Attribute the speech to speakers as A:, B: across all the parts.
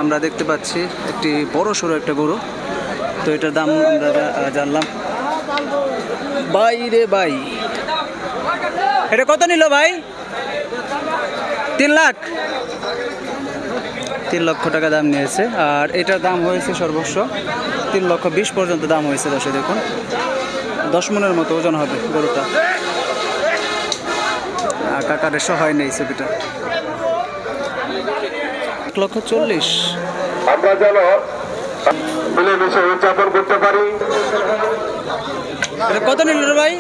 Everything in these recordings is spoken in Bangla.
A: আমরা দেখতে পাচ্ছি একটি বড় সড়ো একটা গরু। তো এটার দাম আমরা জানলাম। ভাই রে ভাই, এটা কত নিল ভাই? 3 লাখ, 3 লক্ষ টাকা দাম নিয়েছে। আর এটার দাম হয়েছে সর্বোচ্চ 3,20,000 পর্যন্ত দাম হয়েছে। দর্শক দেখুন, 10 মনের মতো ওজন হবে গরুটা। কাকার এসে হয় নেই ছবিটা। 1,40,000।
B: আমরা যেন মিলেমিশে উদযাপন করতে পারি।
A: এটা কত নিল রে ভাই?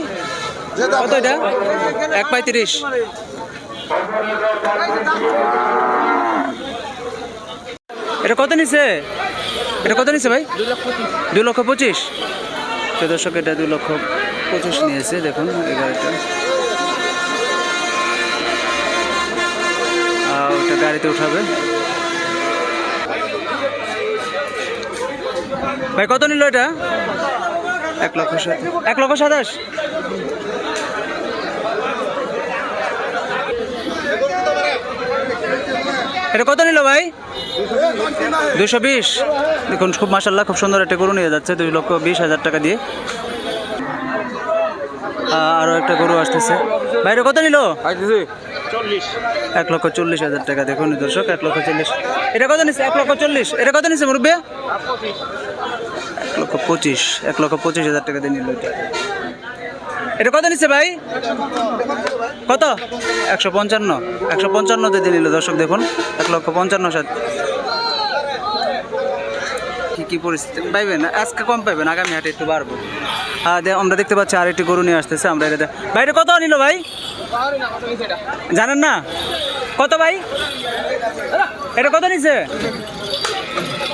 A: কত এটা? 1,35,000। এটা কত নিছে? এটা কত নিছে ভাই? 2,25,000। তো দর্শক, এটা 2,25,000 নিয়েছে। দেখুন এই গাড়িটা, ওটা গাড়িতে উঠাবে। ভাই কত নিল এটা? 1,27,000। এটা কত নিল ভাই? 220। দেখুন, খুব মাশাআল্লাহ, খুব সুন্দর একটা গরু নিয়ে যাচ্ছে 2,20,000 টাকা দিয়ে। আরও একটা গরু আসতেছে। ভাই এটা কত নিল? 1,40,000 টাকা। দেখুন দর্শক, 1,40,000। এটা কত নিচ্ছে? 1,40,000। এটা কত নিচ্ছে মুরব্বি? 1,25,000 টাকা দিয়ে নিল এটা। এটা কত নিচ্ছে ভাই? কত? 155 দিয়ে নিল। দর্শক দেখুন, 1,55,000। কি পরিস্থিতি পাইবেন? আজকে কম পাইবেন, আগামী হাটে একটু বাড়বো। আমরা দেখতে পাচ্ছি আর একটি গরু নিয়ে আসতেছে। আমরা এটা ভাই, এটা কত নিল ভাই? জানেন না? কত ভাই? এটা কত নিচ্ছে?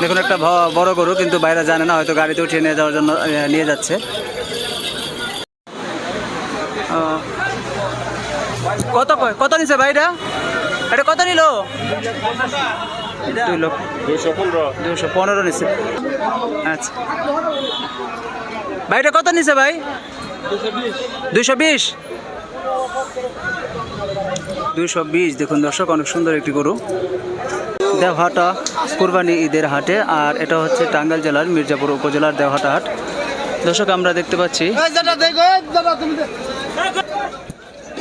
A: দেখুন, একটা বড় গরু, কিন্তু বাইরে জানে না, হয়তো গাড়িতে উঠিয়ে নিয়ে যাওয়ার জন্য নিয়ে যাচ্ছে। কত নিচ্ছে ভাই এটা? এটা কত নিল? 2,15,000 নিচ্ছে। আচ্ছা ভাই, এটা কত নিচ্ছে ভাই? 220। দেখুন দর্শক, অনেক সুন্দর একটি গরু। দেওহাটা কুরবানি ঈদের হাটে। আর এটা হচ্ছে টাঙ্গাইল জেলার মির্জাপুর উপজেলার দেওহাটা হাট। দর্শক, আমরা দেখতে পাচ্ছি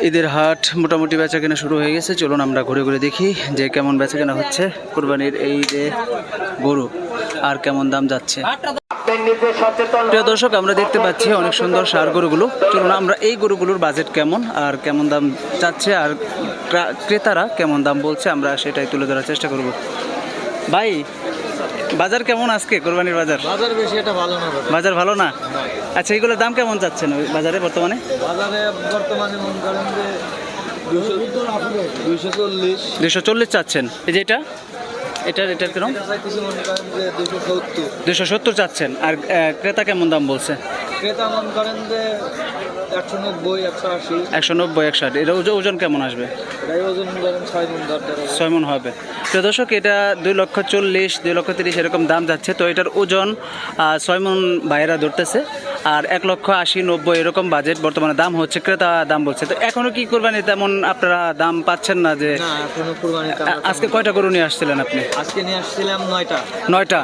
A: ঈদের হাট মোটামুটি বেচা কেনা শুরু হয়ে গেছে। চলুন আমরা ঘুরে ঘুরে দেখি যে কেমন বেচা কেনা হচ্ছে কুরবানির এই যে গরু, আর কেমন দাম যাচ্ছে। প্রিয় দর্শক, আমরা দেখতে পাচ্ছি অনেক সুন্দর ষাঁড় গরুগুলো। চলুন আমরা এই গরুগুলোর বাজেট কেমন আর কেমন দাম চাচ্ছে আর ক্রেতারা কেমন দাম বলছে, আমরা সেটাই তুলে ধরার চেষ্টা করব। ভাই, বাজার কেমন আজকে? কোরবানির বাজার
C: বেশি একটা ভালো না।
A: বাজার ভালো না? আচ্ছা, এইগুলোর দাম কেমন চাচ্ছেন বাজারে বর্তমানে?
C: মনে করেন যে
A: 240 চাচ্ছেন। এই যে এটার কেন? 270 চাচ্ছেন। আর ক্রেতা কেমন দাম বলছে?
C: ক্রেতা মনে করেন যে 190, 180।
A: 190, 160। এটা ওজন কেমন আসবে?
C: ওজন
A: 6 মণ হবে। তো দর্শক, এটা 2,40,000, 2,30,000 এরকম দাম যাচ্ছে। তো এটার ওজন 6 মণ বাইরা ধরতেছে। আর 1,80,000, 90 এরকম বাজেট বর্তমানে দাম হচ্ছে, ক্রেতা দাম বলছে। তো এখনো কি কুরবানি তেমন আপনারা দাম পাচ্ছেন না? যে আজকে কয়টা গরু নিয়ে আসছিলেন আপনি?
C: আজকে নিয়ে আসছিলাম 9টা।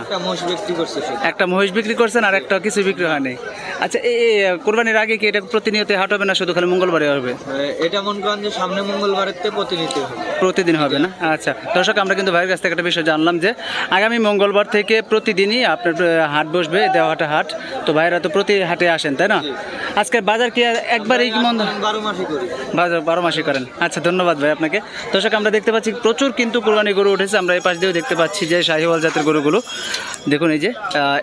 A: একটা মহিষ বিক্রি করছেন, আর একটা কিছু বিক্রি হয়নি। আচ্ছা, এই কুরবানির আগে কি এটা প্রতিনিয়ত হাট হবে না শুধু খালি মঙ্গলবারে হবে?
C: এটা মনে করেন যে সামনে মঙ্গলবারের
A: প্রতিদিন হবে না? আচ্ছা দর্শক, আমরা কিন্তু ভাইয়ের কাছ থেকে একটা বিষয় জানলাম যে আগামী মঙ্গলবার থেকে প্রতিদিনই আপনার হাট বসবে, দেওহাটা হাট। তো ভাইরা তো প্রতি হাটে আসেন, তাই না? আজকের বাজার কি একবারই কি মন্দ?
C: 12 মাসই করি।
A: বাজার 12 মাসই করেন। আচ্ছা, ধন্যবাদ ভাই আপনাকে। দর্শক, আমরা দেখতে পাচ্ছি প্রচুর কিন্তু কুরবানি গরু উঠেছে। আমরা এই পাশ দিয়েও দেখতে পাচ্ছি যে শাহিওয়াল জাতের গরুগুলো। দেখুন, এই যে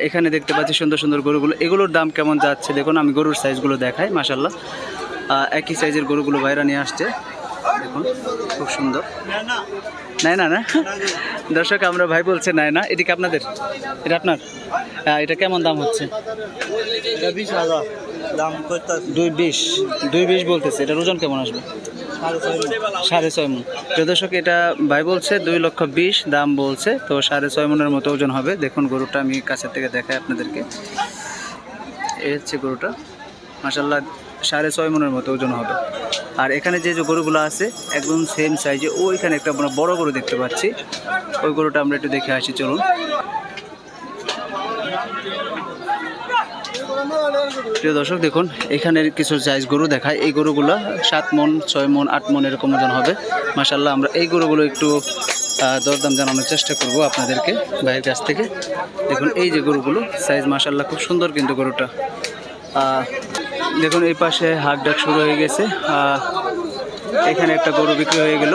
A: এখানে দেখতে পাচ্ছি সুন্দর সুন্দর গরুগুলো। এগুলোর দাম কেমন যাচ্ছে দেখুন। আমি গরুর সাইজগুলো দেখাই। মাশাআল্লাহ, একই সাইজের গরুগুলো ভাইরা নিয়ে আসছে। দেখুন, খুব সুন্দর। না দর্শক, আমরা ভাই বলছে না। এদিকে আপনাদের, এটা আপনার, এটা কেমন দাম হচ্ছে? 220 বলতেছে। এটার ওজন কেমন আসবে? 6.5 মণ। দর্শক, এটা ভাই বলছে 2,20,000 দাম বলছে। তো 6.5 মণের মতো ওজন হবে। দেখুন গরুটা আমি কাছের থেকে দেখাই আপনাদেরকে। এই হচ্ছে গরুটা। মাশাআল্লাহ, 6.5 মনের মতো ওজন হবে। আর এখানে যে যে গরুগুলো আছে একদম সেম সাইজে, ওইখানে একটা আমরা বড় গরু দেখতে পাচ্ছি, ওই গরুটা আমরা একটু দেখে আসি চলুন। প্রিয় দর্শক দেখুন, এখানের কিছু সাইজ গরু দেখায়। এই গরুগুলো 7 মন 6 মন 8 মন এরকম ওজন হবে। মাশাআল্লাহ, আমরা এই গরুগুলো একটু দরদাম জানানোর চেষ্টা করব আপনাদেরকে ভাইয়ের কাছ থেকে। দেখুন এই যে গরুগুলো সাইজ মাশাআল্লাহ খুব সুন্দর, কিন্তু গরুটা দেখুন এই পাশে হাঁক ডাক শুরু হয়ে গেছে। এখানে একটা গরু বিক্রি হয়ে গেল।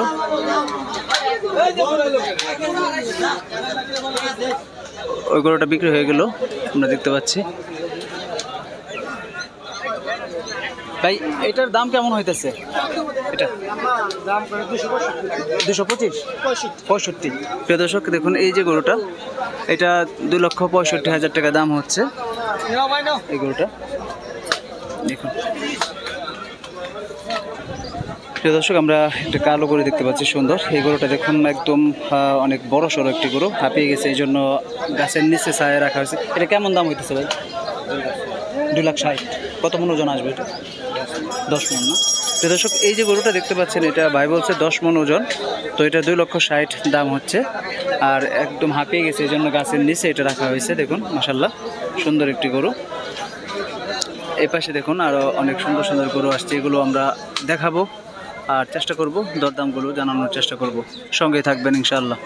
A: ওই গরুটা বিক্রি হয়ে গেল আমরা দেখতে পাচ্ছি। ভাই এটার দাম কেমন হইতেছে? এটা 265। প্রিয় দর্শক দেখুন এই যে গরুটা, এটা 2,65,000 টাকা দাম হচ্ছে এই গরুটা। দেখুন প্রিয় দর্শক, আমরা একটা কালো গরু দেখতে পাচ্ছি সুন্দর। এই গরুটা দেখুন একদম অনেক বড় সড়ো একটি গরু, হাঁপিয়ে গেছে, এই জন্য গাছের নিচে ছায়া রাখা হয়েছে। এটা কেমন দাম হইতেছে ভাই? 2,60,000। কত মন ওজন আসবে এটা? 10 মন না? প্রিয় দর্শক এই যে গরুটা দেখতে পাচ্ছেন, এটা ভাই বলছে 10 মন ওজন, তো এটা 2,60,000 দাম হচ্ছে। আর একদম হাঁপিয়ে গেছে, এই জন্য গাছের নিচে এটা রাখা হয়েছে। দেখুন মাশাআল্লাহ সুন্দর একটি গরু। এই পাশে দেখুন আরও অনেক সুন্দর সুন্দর গরু আসছে, এগুলো আমরা দেখাবো আর চেষ্টা করব দরদামগুলো জানানোর চেষ্টা করব। সঙ্গে থাকবেন ইনশাআল্লাহ।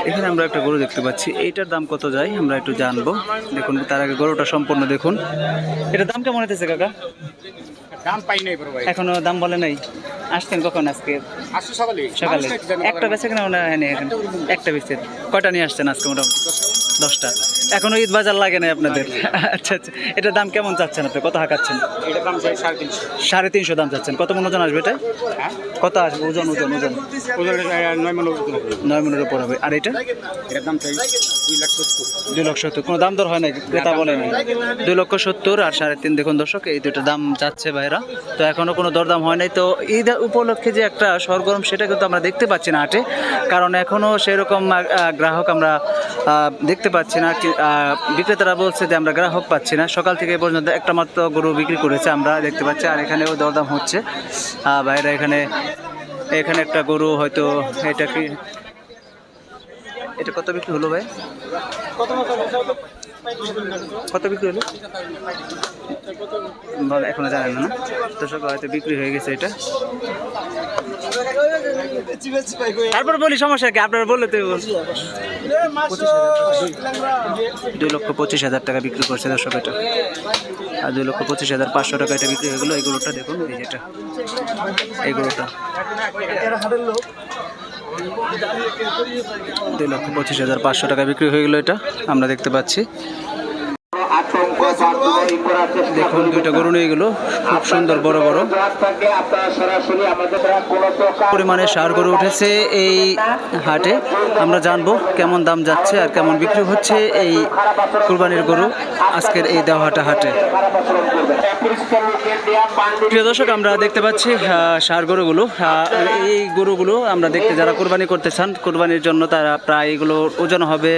A: এখানে আমরা একটা গরু দেখতে পাচ্ছি, এইটার দাম কত যায় আমরা একটু জানবো। দেখুন তার আগে গরুটা সম্পূর্ণ দেখুন। এটার দাম কেমন হইতেছে কাকা?
D: দাম পাই নাই বড় ভাই।
A: এখনো দাম বলে নাই? আসছেন কখন আজকে?
D: আসছে সকালে।
A: সকালে একটা বেচে কিনা মনে হয় এখানে একটা বেচে। কয়টা নিয়ে আসছেন আজকে? মোটামুটি 10টা। এখনো ঈদ বাজার লাগে নাই আপনাদের? আচ্ছা আচ্ছা। এটার দাম কেমন চাচ্ছেন আপনি? কত হাঁকাচ্ছেন?
D: এটার দাম চাই 350।
A: 350 দাম চাচ্ছেন। কত মন ওজন আসবে এটা?
D: হ্যাঁ,
A: কত আসবে ওজন? ওজন ওজন
D: ওজন 9 মণ ওজন হবে।
A: 9 মনের উপর হবে। আর এটা?
D: এটার দাম চাই 2,70,000।
A: 2,70,000। কোনো দাম দর হয় নাই, ক্রেতা বলে নাই। 2,70,000 আর 3.5 দেখুন দর্শক, এই দুটো দাম চাচ্ছে ভাইরা। তো এখনো কোনো দরদাম হয় নাই। তো ঈদ উপলক্ষে যে একটা সরগরম, সেটা কিন্তু আমরা দেখতে পাচ্ছি না হাটে, কারণ এখনো সেরকম গ্রাহক আমরা দেখতে পাচ্ছি না। বিক্রেতারা বলছে যে আমরা গ্রাহক পাচ্ছি না। সকাল থেকে এই পর্যন্ত একটা মাত্র গরু বিক্রি করেছে আমরা দেখতে পাচ্ছি, আর এখানেও দরদাম হচ্ছে। ভাইরা এখানে একটা গরু হয়তো, এটা কি, এটা কত বিক্রি হলো ভাই? কত বিক্রি হলো বল, এখনো জানেন না? তো সব হয়তো বিক্রি হয়ে গেছে এটা। তারপর বলি সমস্যা কি, আপনারা বললে তো 2,25,000 টাকা বিক্রি করছে দর্শক এটা। আর 2,25,500 টাকা এটা বিক্রি হয়ে গেলো। এই গরুটা দেখুন, এই যেটা, এই গরুটা 2,25,500 টাকা বিক্রি হয়ে গেলো এটা আমরা দেখতে পাচ্ছি। দেখুন দুইটা গরু নিয়ে গেলো, খুব সুন্দর বড় বড় পরিমাণে ষাঁড় গরু উঠেছে এই হাটে। আমরা জানবো কেমন দাম যাচ্ছে আর কেমন বিক্রি হচ্ছে এই কুরবানির গরু আজকের এই দেওহাটা হাটে। প্রিয় দর্শক, আমরা দেখতে পাচ্ছি ষাঁড় গরুগুলো। এই গরুগুলো আমরা দেখতে, যারা কোরবানি করতে চান, কোরবানির জন্য তারা প্রায় এগুলো ওজন হবে